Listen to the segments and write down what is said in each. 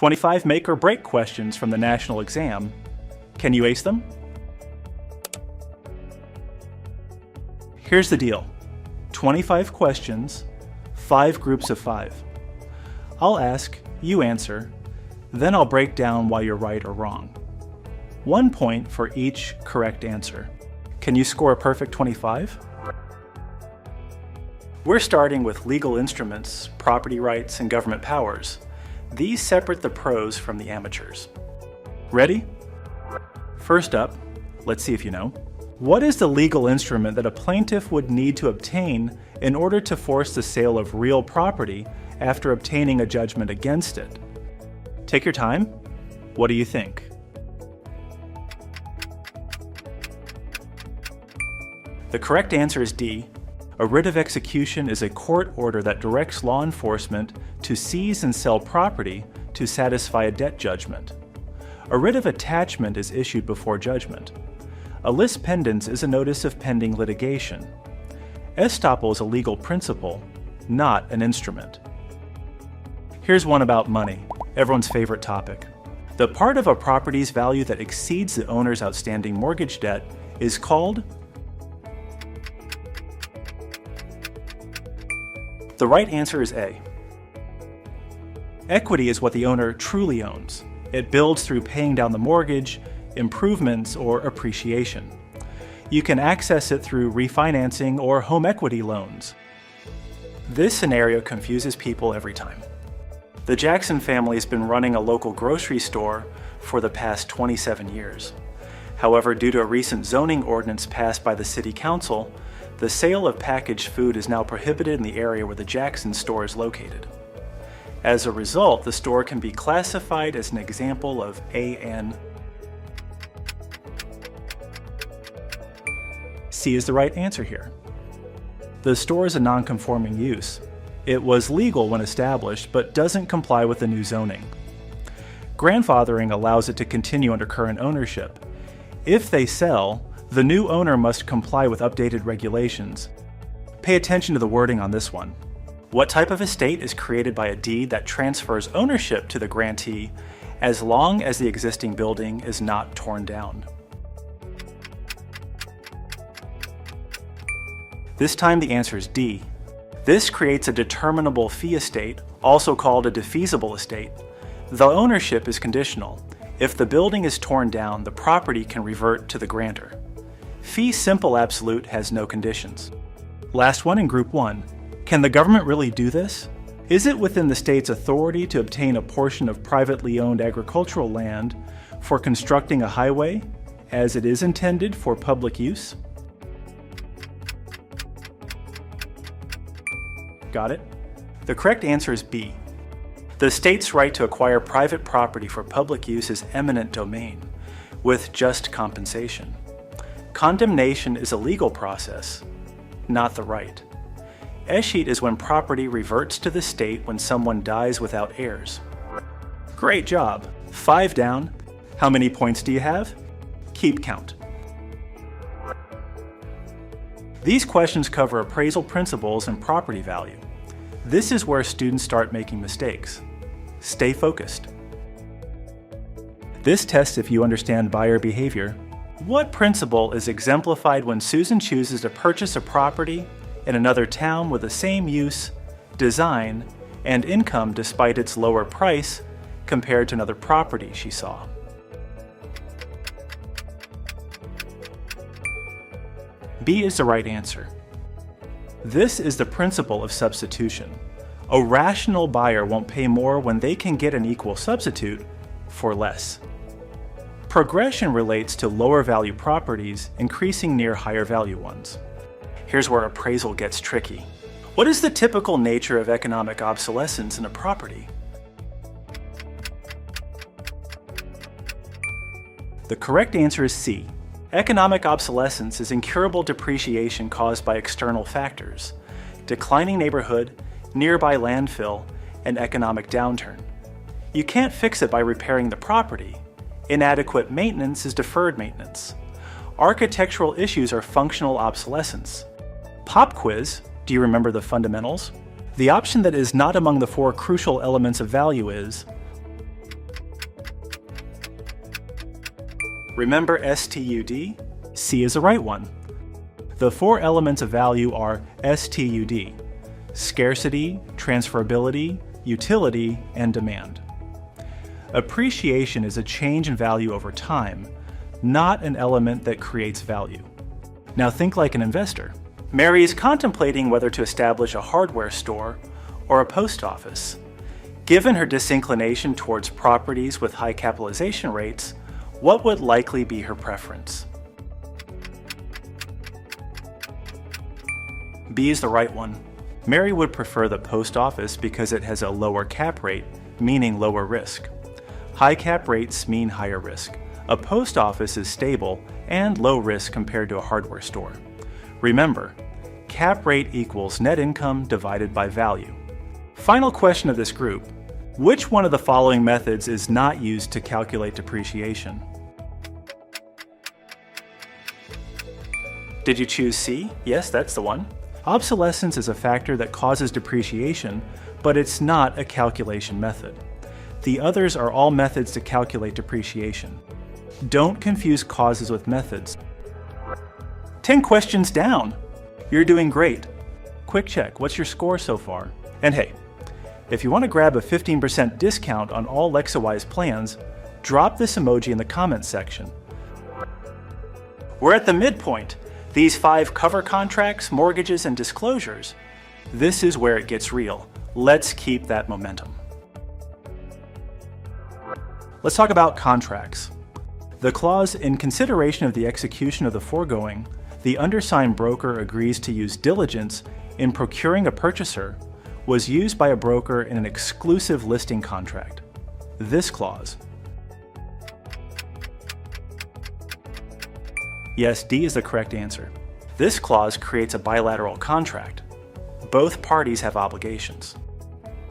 25 make or break questions from the national exam. Can you ace them? Here's the deal. 25 questions, 5 groups of 5. I'll ask, you answer, then I'll break down why you're right or wrong. 1 point for each correct answer. Can you score a perfect 25? We're starting with legal instruments, property rights, and government powers. These separate the pros from the amateurs. Ready? First up, let's see if you know. What is the legal instrument that a plaintiff would need to obtain in order to force the sale of real property after obtaining a judgment against it? Take your time. What do you think? The correct answer is D. A writ of execution is a court order that directs law enforcement to seize and sell property to satisfy a debt judgment. A writ of attachment is issued before judgment. A lis pendens is a notice of pending litigation. Estoppel is a legal principle, not an instrument. Here's one about money, everyone's favorite topic. The part of a property's value that exceeds the owner's outstanding mortgage debt is called. The right answer is A. Equity is what the owner truly owns. It builds through paying down the mortgage, improvements, or appreciation. You can access it through refinancing or home equity loans. This scenario confuses people every time. The Jackson family has been running a local grocery store for the past 27 years. However, due to a recent zoning ordinance passed by the City Council, the sale of packaged food is now prohibited in the area where the Jackson store is located. As a result, the store can be classified as an example of AN. C is the right answer here. The store is a non-conforming use. It was legal when established, but doesn't comply with the new zoning. Grandfathering allows it to continue under current ownership. If they sell, the new owner must comply with updated regulations. Pay attention to the wording on this one. What type of estate is created by a deed that transfers ownership to the grantee as long as the existing building is not torn down? This time the answer is D. This creates a determinable fee estate, also called a defeasible estate. The ownership is conditional. If the building is torn down, the property can revert to the grantor. Fee simple absolute has no conditions. Last one in Group 1. Can the government really do this? Is it within the state's authority to obtain a portion of privately owned agricultural land for constructing a highway, as it is intended for public use? Got it? The correct answer is B. The state's right to acquire private property for public use is eminent domain, with just compensation. Condemnation is a legal process, not the right. Escheat is when property reverts to the state when someone dies without heirs. Great job! 5 down. How many points do you have? Keep count. These questions cover appraisal principles and property value. This is where students start making mistakes. Stay focused. This tests if you understand buyer behavior. What principle is exemplified when Susan chooses to purchase a property in another town with the same use, design, and income despite its lower price compared to another property she saw? B is the right answer. This is the principle of substitution. A rational buyer won't pay more when they can get an equal substitute for less. Progression relates to lower value properties increasing near higher value ones. Here's where appraisal gets tricky. What is the typical nature of economic obsolescence in a property? The correct answer is C. Economic obsolescence is incurable depreciation caused by external factors: declining neighborhood, nearby landfill, and economic downturn. You can't fix it by repairing the property. Inadequate maintenance is deferred maintenance. Architectural issues are functional obsolescence. Pop quiz, do you remember the fundamentals? The option that is not among the 4 crucial elements of value is. Remember STUD? C is the right one. The 4 elements of value are STUD: scarcity, transferability, utility, and demand. Appreciation is a change in value over time, not an element that creates value. Now think like an investor. Mary is contemplating whether to establish a hardware store or a post office. Given her disinclination towards properties with high capitalization rates, what would likely be her preference? B is the right one. Mary would prefer the post office because it has a lower cap rate, meaning lower risk. High cap rates mean higher risk. A post office is stable and low risk compared to a hardware store. Remember, cap rate equals net income divided by value. Final question of this group: which one of the following methods is not used to calculate depreciation? Did you choose C? Yes, that's the one. Obsolescence is a factor that causes depreciation, but it's not a calculation method. The others are all methods to calculate depreciation. Don't confuse causes with methods. 10 questions down! You're doing great. Quick check, what's your score so far? And hey, if you want to grab a 15% discount on all Lexawise plans, drop this emoji in the comments section. We're at the midpoint. These 5 cover contracts, mortgages, and disclosures. This is where it gets real. Let's keep that momentum. Let's talk about contracts. The clause, "In consideration of the execution of the foregoing, the undersigned broker agrees to use diligence in procuring a purchaser," was used by a broker in an exclusive listing contract. This clause. Yes, D is the correct answer. This clause creates a bilateral contract. Both parties have obligations.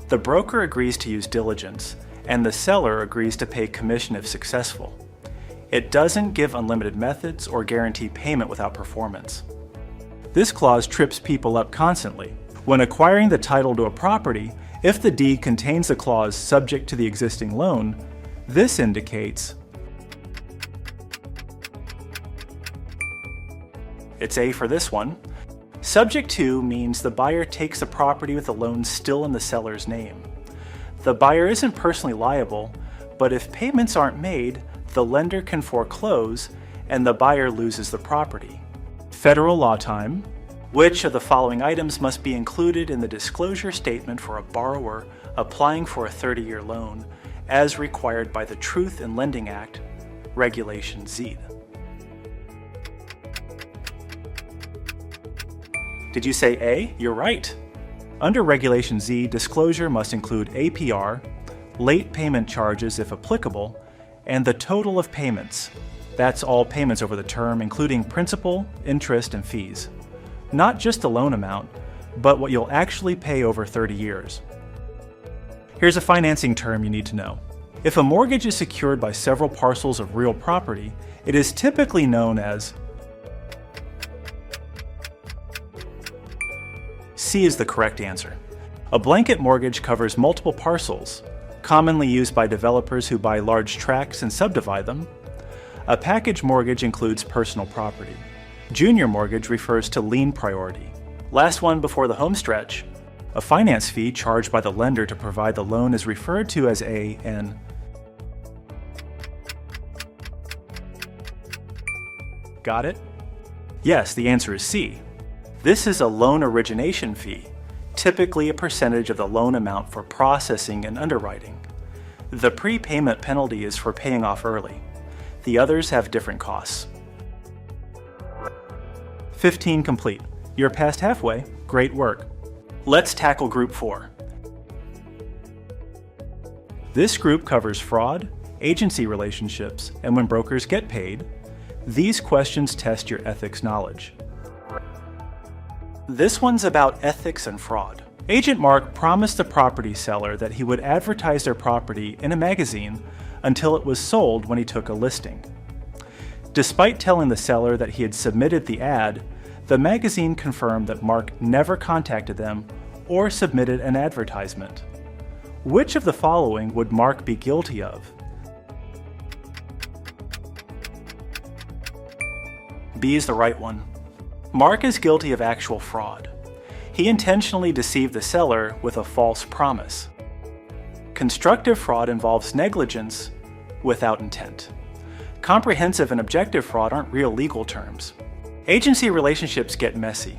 The broker agrees to use diligence, and the seller agrees to pay commission if successful. It doesn't give unlimited methods or guarantee payment without performance. This clause trips people up constantly. When acquiring the title to a property, if the deed contains the clause "subject to the existing loan," this indicates it's A for this one. Subject to means the buyer takes the property with the loan still in the seller's name. The buyer isn't personally liable, but if payments aren't made, the lender can foreclose and the buyer loses the property. Federal law time. Which of the following items must be included in the disclosure statement for a borrower applying for a 30-year loan as required by the Truth in Lending Act, Regulation Z? Did you say A? You're right. Under Regulation Z, disclosure must include APR, late payment charges if applicable, and the total of payments. That's all payments over the term, including principal, interest, and fees. Not just the loan amount, but what you'll actually pay over 30 years. Here's a financing term you need to know. If a mortgage is secured by several parcels of real property, it is typically known as C is the correct answer. A blanket mortgage covers multiple parcels, commonly used by developers who buy large tracts and subdivide them. A package mortgage includes personal property. Junior mortgage refers to lien priority. Last one before the home stretch. A finance fee charged by the lender to provide the loan is referred to as an Got it? Yes, the answer is C. This is a loan origination fee, typically a percentage of the loan amount for processing and underwriting. The prepayment penalty is for paying off early. The others have different costs. 15 complete. You're past halfway. Great work. Let's tackle Group 4. This group covers fraud, agency relationships, and when brokers get paid. These questions test your ethics knowledge. This one's about ethics and fraud. Agent Mark promised the property seller that he would advertise their property in a magazine until it was sold when he took a listing. Despite telling the seller that he had submitted the ad, the magazine confirmed that Mark never contacted them or submitted an advertisement. Which of the following would Mark be guilty of? B is the right one. Mark is guilty of actual fraud. He intentionally deceived the seller with a false promise. Constructive fraud involves negligence without intent. Comprehensive and objective fraud aren't real legal terms. Agency relationships get messy.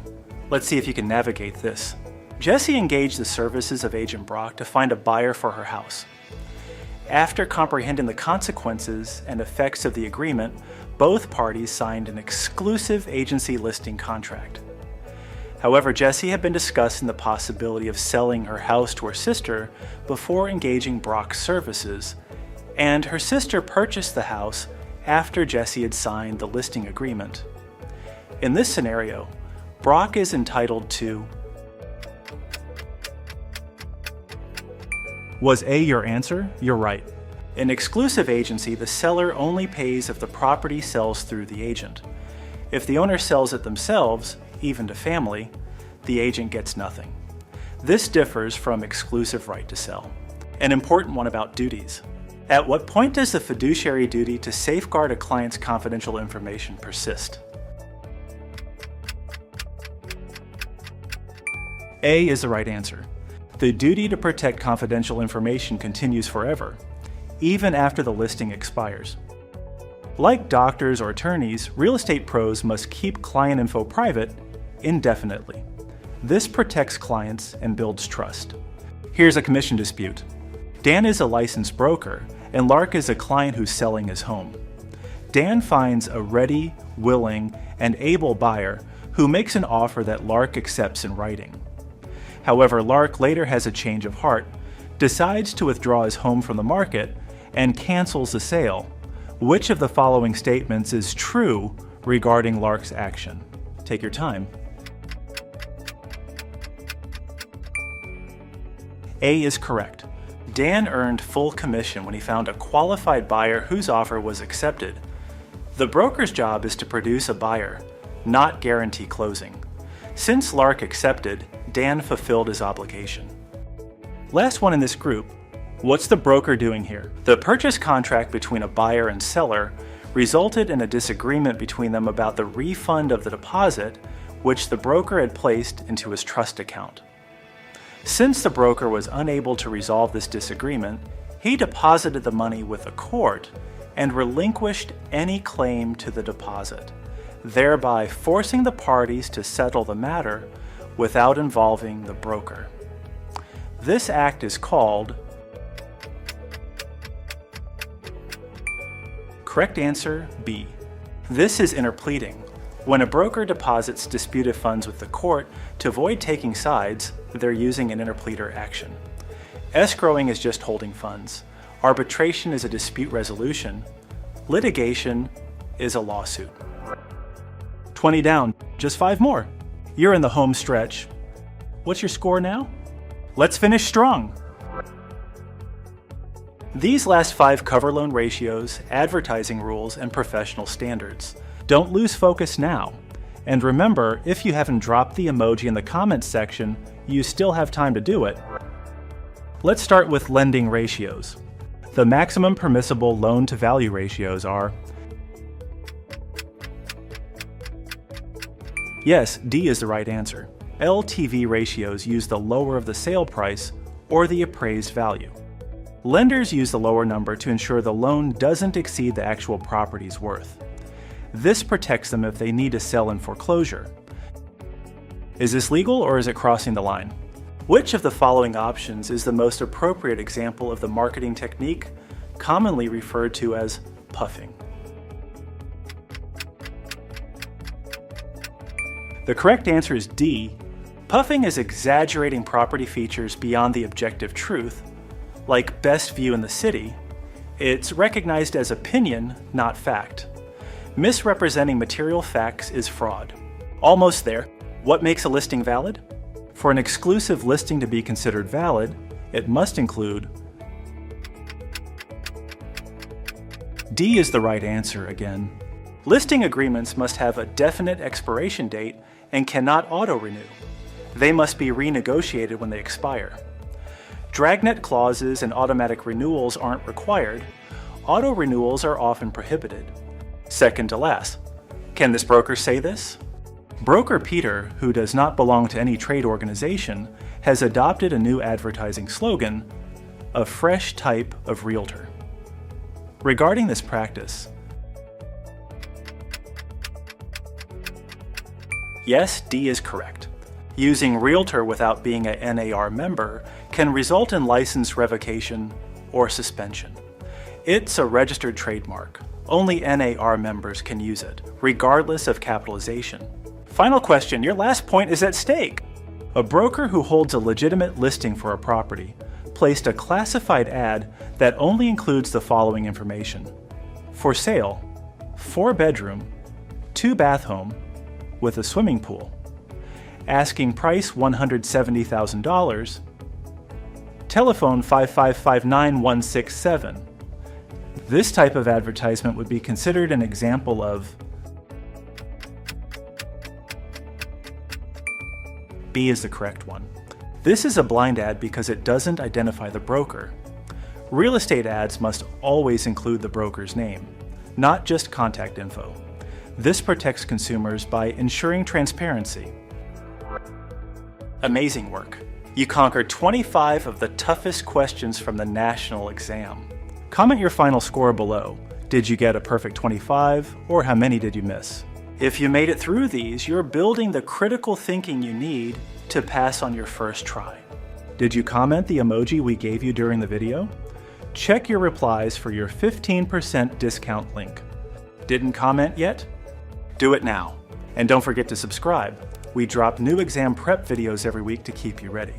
Let's see if you can navigate this. Jessie engaged the services of Agent Brock to find a buyer for her house. After comprehending the consequences and effects of the agreement, both parties signed an exclusive agency listing contract. However, Jessie had been discussing the possibility of selling her house to her sister before engaging Brock's services, and her sister purchased the house after Jessie had signed the listing agreement. In this scenario, Brock is entitled to... Was A your answer? You're right. In exclusive agency, the seller only pays if the property sells through the agent. If the owner sells it themselves, even to family, the agent gets nothing. This differs from exclusive right to sell. An important one about duties. At what point does the fiduciary duty to safeguard a client's confidential information persist? A is the right answer. The duty to protect confidential information continues forever, even after the listing expires. Like doctors or attorneys, real estate pros must keep client info private indefinitely. This protects clients and builds trust. Here's a commission dispute. Dan is a licensed broker, and Lark is a client who's selling his home. Dan finds a ready, willing, and able buyer who makes an offer that Lark accepts in writing. However, Lark later has a change of heart, decides to withdraw his home from the market, and cancels the sale. Which of the following statements is true regarding Lark's action? Take your time. A is correct. Dan earned full commission when he found a qualified buyer whose offer was accepted. The broker's job is to produce a buyer, not guarantee closing. Since Lark accepted, Dan fulfilled his obligation. Last one in this group. What's the broker doing here? The purchase contract between a buyer and seller resulted in a disagreement between them about the refund of the deposit, which the broker had placed into his trust account. Since the broker was unable to resolve this disagreement, he deposited the money with the court and relinquished any claim to the deposit, thereby forcing the parties to settle the matter without involving the broker. This act is called... Correct answer, B. This is interpleading. When a broker deposits disputed funds with the court to avoid taking sides, they're using an interpleader action. Escrowing is just holding funds. Arbitration is a dispute resolution. Litigation is a lawsuit. 20 down, just 5 more. You're in the home stretch. What's your score now? Let's finish strong. These last 5 cover loan ratios, advertising rules, and professional standards. Don't lose focus now. And remember, if you haven't dropped the emoji in the comments section, you still have time to do it. Let's start with lending ratios. The maximum permissible loan-to-value ratios are... Yes, D is the right answer. LTV ratios use the lower of the sale price or the appraised value. Lenders use the lower number to ensure the loan doesn't exceed the actual property's worth. This protects them if they need to sell in foreclosure. Is this legal or is it crossing the line? Which of the following options is the most appropriate example of the marketing technique commonly referred to as puffing? The correct answer is D. Puffing is exaggerating property features beyond the objective truth, like best view in the city. It's recognized as opinion, not fact. Misrepresenting material facts is fraud. Almost there. What makes a listing valid? For an exclusive listing to be considered valid, it must include... D is the right answer again. Listing agreements must have a definite expiration date and cannot auto-renew. They must be renegotiated when they expire. Dragnet clauses and automatic renewals aren't required. Auto-renewals are often prohibited. Second to last. Can this broker say this? Broker Peter, who does not belong to any trade organization, has adopted a new advertising slogan, a fresh type of realtor. Regarding this practice, yes, D is correct. Using realtor without being a NAR member can result in license revocation or suspension. It's a registered trademark. Only NAR members can use it, regardless of capitalization. Final question, your last point is at stake. A broker who holds a legitimate listing for a property placed a classified ad that only includes the following information. For sale, 4-bedroom, 2-bath home with a swimming pool. Asking price $170,000. Telephone 5559167. This type of advertisement would be considered an example of B is the correct one. This is a blind ad because it doesn't identify the broker. Real estate ads must always include the broker's name, not just contact info. This protects consumers by ensuring transparency. Amazing work. You conquered 25 of the toughest questions from the national exam. Comment your final score below. Did you get a perfect 25, or how many did you miss? If you made it through these, you're building the critical thinking you need to pass on your first try. Did you comment the emoji we gave you during the video? Check your replies for your 15% discount link. Didn't comment yet? Do it now. And don't forget to subscribe. We drop new exam prep videos every week to keep you ready.